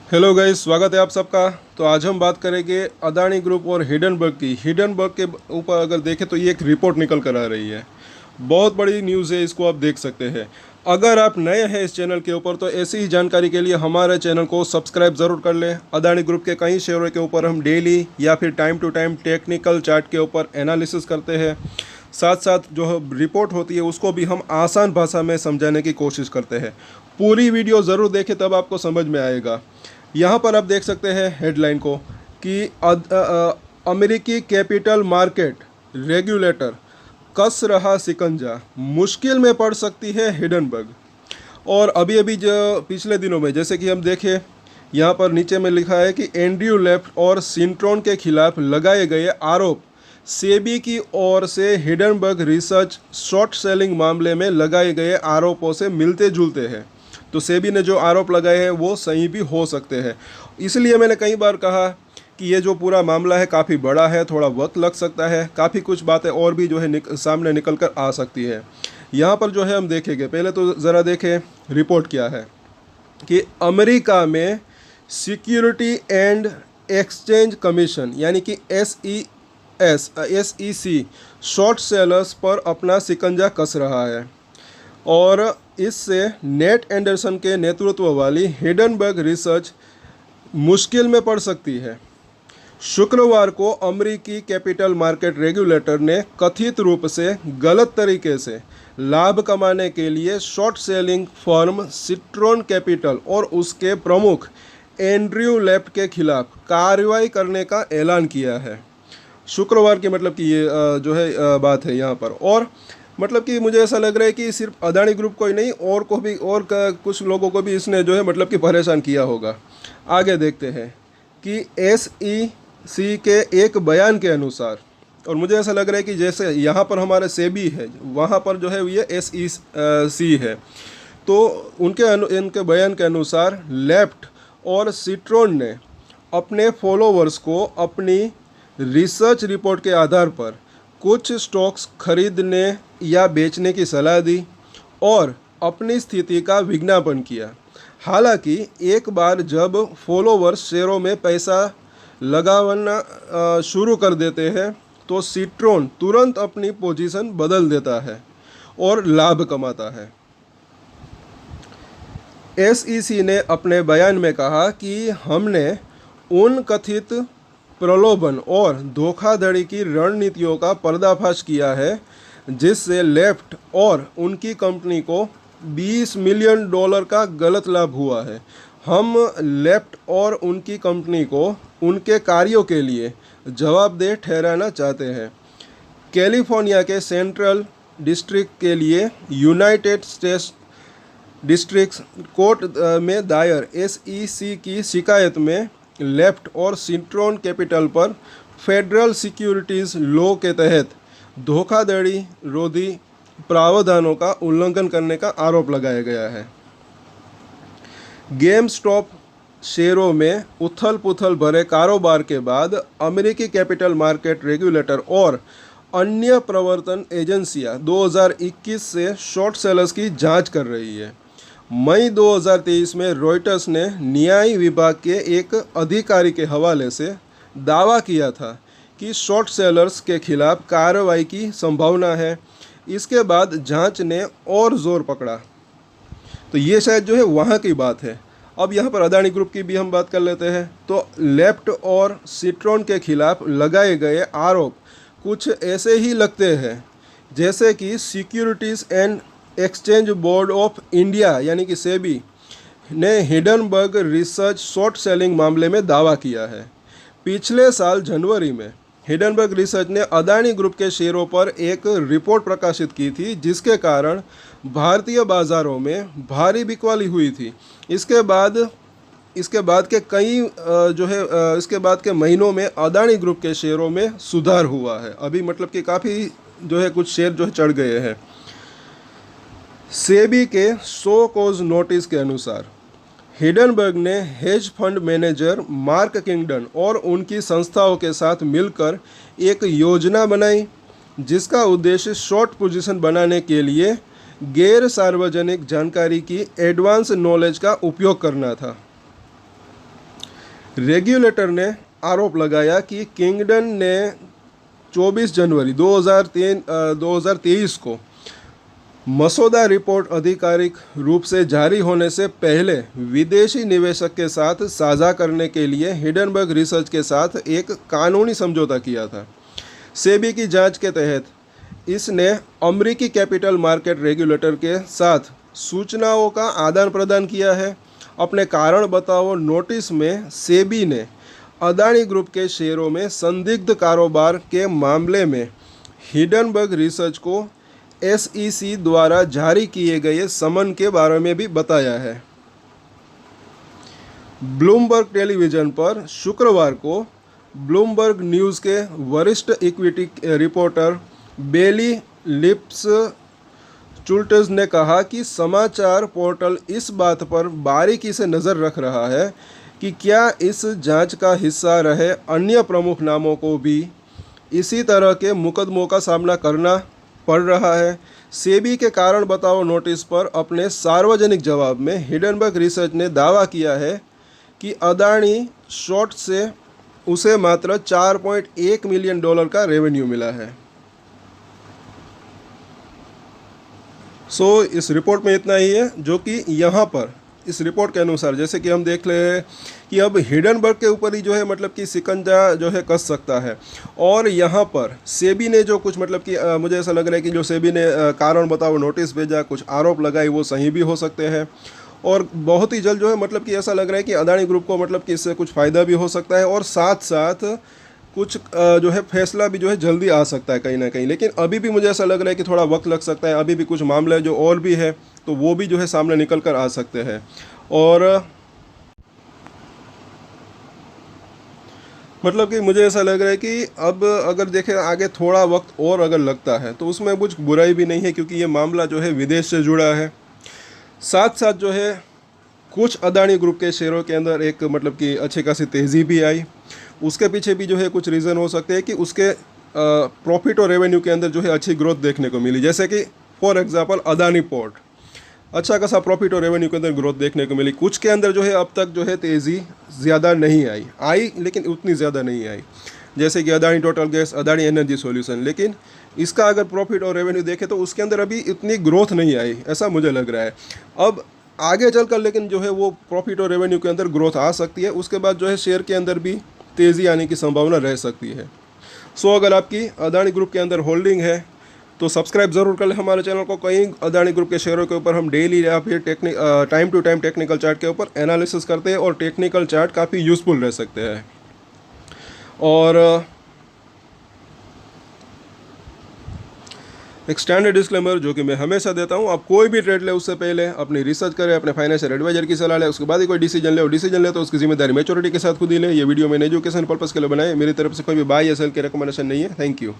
Hello guys, स्वागत है आप सबका। तो आज हम बात करेंगे अदानी ग्रुप और हिडनबर्ग की। हिडनबर्ग के ऊपर अगर देखें तो ये एक रिपोर्ट निकल कर आ रही है। बहुत बड़ी न्यूज़ है, इसको आप देख सकते हैं। अगर आप नए हैं इस चैनल के ऊपर तो ऐसी ही जानकारी के लिए हमारे चैनल को सब्सक्राइब ज़रूर कर लें। अदानी ग्रुप के कई शेयरों के ऊपर हम डेली या फिर time to time technical chart के ऊपर एनालिसिस करते हैं। साथ साथ जो रिपोर्ट होती है उसको भी हम आसान भाषा में समझाने की कोशिश करते हैं। पूरी वीडियो ज़रूर देखें, तब आपको समझ में आएगा। यहाँ पर आप देख सकते हैं हेडलाइन को कि अमेरिकी कैपिटल मार्केट रेगुलेटर कस रहा शिकंजा, मुश्किल में पड़ सकती है हिडनबर्ग। और अभी अभी जो पिछले दिनों में जैसे कि हम देखें, यहाँ पर नीचे में लिखा है कि एंड्रयू लेफ्ट और सिंट्रोन के खिलाफ लगाए गए आरोप सेबी की ओर से हिडनबर्ग रिसर्च शॉर्ट सेलिंग मामले में लगाए गए आरोपों से मिलते जुलते हैं। तो सेबी ने जो आरोप लगाए हैं वो सही भी हो सकते हैं। इसलिए मैंने कई बार कहा कि ये जो पूरा मामला है काफ़ी बड़ा है, थोड़ा वक्त लग सकता है, काफ़ी कुछ बातें और भी जो है सामने निकल कर आ सकती है। यहाँ पर जो है हम देखेंगे, पहले तो ज़रा देखें रिपोर्ट क्या है कि अमेरिका में सिक्योरिटी एंड एक्सचेंज कमीशन यानी कि SEC शॉर्ट सेलर्स पर अपना शिकंजा कस रहा है और इससे नेट एंडरसन के नेतृत्व वाली हिडनबर्ग रिसर्च मुश्किल में पड़ सकती है। शुक्रवार को अमेरिकी कैपिटल मार्केट रेगुलेटर ने कथित रूप से गलत तरीके से लाभ कमाने के लिए short selling firm Citroën capital और उसके प्रमुख एंड्रयू लेफ्ट के खिलाफ कार्रवाई करने का ऐलान किया है। शुक्रवार की मतलब कि ये जो है बात है यहाँ पर। और मतलब कि मुझे ऐसा लग रहा है कि सिर्फ अदानी ग्रुप को ही नहीं और को भी और कुछ लोगों को भी इसने जो है मतलब कि परेशान किया होगा। आगे देखते हैं कि SEC के एक बयान के अनुसार, और मुझे ऐसा लग रहा है कि जैसे यहाँ पर हमारे सेबी है वहाँ पर जो है ये SEC है, तो इनके बयान के अनुसार लेफ्ट और सिट्रोन ने अपने फॉलोवर्स को अपनी रिसर्च रिपोर्ट के आधार पर कुछ स्टॉक्स खरीदने या बेचने की सलाह दी और अपनी स्थिति का विज्ञापन किया। हालांकि एक बार जब फॉलोवर्स शेयरों में पैसा लगाना शुरू कर देते हैं तो सिट्रोन तुरंत अपनी पोजीशन बदल देता है और लाभ कमाता है। SEC ने अपने बयान में कहा कि हमने उन कथित प्रलोभन और धोखाधड़ी की रणनीतियों का पर्दाफाश किया है जिससे लेफ्ट और उनकी कंपनी को $20 मिलियन का गलत लाभ हुआ है। हम लेफ्ट और उनकी कंपनी को उनके कार्यों के लिए जवाबदेह ठहराना चाहते हैं। कैलिफोर्निया के सेंट्रल डिस्ट्रिक्ट के लिए यूनाइटेड स्टेट्स डिस्ट्रिक्ट कोर्ट में दायर SEC की शिकायत में लेफ्ट और सिट्रोन कैपिटल पर फेडरल सिक्योरिटीज़ लॉ के तहत धोखाधड़ी रोधी प्रावधानों का उल्लंघन करने का आरोप लगाया गया है। गेम स्टॉप शेयरों में उथल पुथल भरे कारोबार के बाद अमेरिकी कैपिटल मार्केट रेगुलेटर और अन्य प्रवर्तन एजेंसियां 2021 से शॉर्ट सेलर्स की जांच कर रही है। मई 2023 में रॉयटर्स ने न्याय विभाग के एक अधिकारी के हवाले से दावा किया था कि शॉर्ट सेलर्स के खिलाफ कार्रवाई की संभावना है। इसके बाद जांच ने और ज़ोर पकड़ा। तो ये शायद जो है वहाँ की बात है। अब यहाँ पर अदानी ग्रुप की भी हम बात कर लेते हैं। तो लेफ्ट और सिट्रोन के खिलाफ लगाए गए आरोप कुछ ऐसे ही लगते हैं जैसे कि securities and exchange board of India यानी कि सेबी ने हिडनबर्ग रिसर्च शॉर्ट सेलिंग मामले में दावा किया है। पिछले साल जनवरी में हिडनबर्ग रिसर्च ने अदानी ग्रुप के शेयरों पर एक रिपोर्ट प्रकाशित की थी जिसके कारण भारतीय बाज़ारों में भारी बिकवाली हुई थी। इसके बाद के महीनों में अदानी ग्रुप के शेयरों में सुधार हुआ है। अभी मतलब कि काफ़ी जो है कुछ शेयर जो है चढ़ गए हैं। सेबी के सो कॉज नोटिस के अनुसार हिडनबर्ग ने hedge fund manager mark Kingdon और उनकी संस्थाओं के साथ मिलकर एक योजना बनाई जिसका उद्देश्य शॉर्ट पोजीशन बनाने के लिए गैर सार्वजनिक जानकारी की एडवांस नॉलेज का उपयोग करना था। रेगुलेटर ने आरोप लगाया कि किंगडन ने 24 जनवरी 2023 को मसौदा रिपोर्ट आधिकारिक रूप से जारी होने से पहले विदेशी निवेशक के साथ साझा करने के लिए हिडनबर्ग रिसर्च के साथ एक कानूनी समझौता किया था। सेबी की जांच के तहत इसने अमेरिकी कैपिटल मार्केट रेगुलेटर के साथ सूचनाओं का आदान प्रदान किया है। अपने कारण बताओ नोटिस में सेबी ने अदानी ग्रुप के शेयरों में संदिग्ध कारोबार के मामले में हिडनबर्ग रिसर्च को SEC द्वारा जारी किए गए समन के बारे में भी बताया है। ब्लूमबर्ग टेलीविज़न पर शुक्रवार को ब्लूमबर्ग न्यूज़ के वरिष्ठ इक्विटी रिपोर्टर बेली लिप्स चुल्टज ने कहा कि समाचार पोर्टल इस बात पर बारीकी से नज़र रख रहा है कि क्या इस जांच का हिस्सा रहे अन्य प्रमुख नामों को भी इसी तरह के मुकदमों का सामना करना पड़ रहा है। सेबी के कारण बताओ नोटिस पर अपने सार्वजनिक जवाब में हिडनबर्ग रिसर्च ने दावा किया है कि अदानी शॉर्ट से उसे मात्र $4.1 मिलियन का रेवेन्यू मिला है। इस रिपोर्ट में इतना ही है, जो कि यहाँ पर इस रिपोर्ट के अनुसार जैसे कि हम देख ले कि अब हिडनबर्ग के ऊपर ही जो है मतलब कि शिकंजा जो है कस सकता है। और यहाँ पर सेबी ने जो कुछ मतलब कि मुझे ऐसा लग रहा है कि जो सेबी ने कारण बताओ नोटिस भेजा, कुछ आरोप लगाए, वो सही भी हो सकते हैं। और बहुत ही जल्द जो है मतलब कि ऐसा लग रहा है कि अदानी ग्रुप को मतलब कि इससे कुछ फ़ायदा भी हो सकता है और साथ साथ कुछ जो है फैसला भी जो है जल्दी आ सकता है कहीं ना कहीं। लेकिन अभी भी मुझे ऐसा लग रहा है कि थोड़ा वक्त लग सकता है। अभी भी कुछ मामले जो और भी है तो वो भी जो है सामने निकल कर आ सकते हैं। और मतलब कि मुझे ऐसा लग रहा है कि अब अगर देखें आगे थोड़ा वक्त और अगर लगता है तो उसमें कुछ बुराई भी नहीं है, क्योंकि ये मामला जो है विदेश से जुड़ा है। साथ साथ जो है कुछ अदानी ग्रुप के शेयरों के अंदर एक मतलब कि अच्छी खासी तेज़ी भी आई। उसके पीछे भी जो है कुछ रीज़न हो सकते हैं कि उसके प्रॉफिट और रेवेन्यू के अंदर जो है अच्छी ग्रोथ देखने को मिली। जैसे कि फॉर एग्जांपल अदानी पोर्ट, अच्छा खासा प्रॉफिट और रेवेन्यू के अंदर ग्रोथ देखने को मिली। कुछ के अंदर जो है अब तक जो है तेज़ी ज़्यादा नहीं आई लेकिन उतनी ज़्यादा नहीं आई, जैसे कि Adani total gas, Adani energy solution. लेकिन इसका अगर प्रॉफिट और रेवेन्यू देखें तो उसके अंदर अभी इतनी ग्रोथ नहीं आई, ऐसा मुझे लग रहा है। अब आगे चलकर लेकिन जो है वो प्रॉफिट और रेवेन्यू के अंदर ग्रोथ आ सकती है। उसके बाद जो है शेयर के अंदर भी तेज़ी आने की संभावना रह सकती है। अगर आपकी अदानी ग्रुप के अंदर होल्डिंग है तो सब्सक्राइब ज़रूर कर लें हमारे चैनल को। कई अदानी ग्रुप के शेयरों के ऊपर हम डेली या फिर time to time technical chart के ऊपर एनालिसिस करते हैं और टेक्निकल चार्ट काफ़ी यूज़फुल रह सकते हैं। और एक स्टैंडर्ड डिस्क्लेमर जो कि मैं हमेशा देता हूँ, आप कोई भी ट्रेड ले उससे पहले अपनी रिसर्च करें, अपने फाइनेंशियल एडवाइजर की सलाह ले, उसके बाद ही कोई डिसीजन ले। और डिसीजन ले तो उसकी जिम्मेदारी मैच्योरिटी के साथ खुद ही ले। ये वीडियो मैंने एजुकेशन पर्पस के लिए बनाए, मेरी तरफ से कोई भी बाय या सेल की रिकमेंडेशन नहीं है। Thank you.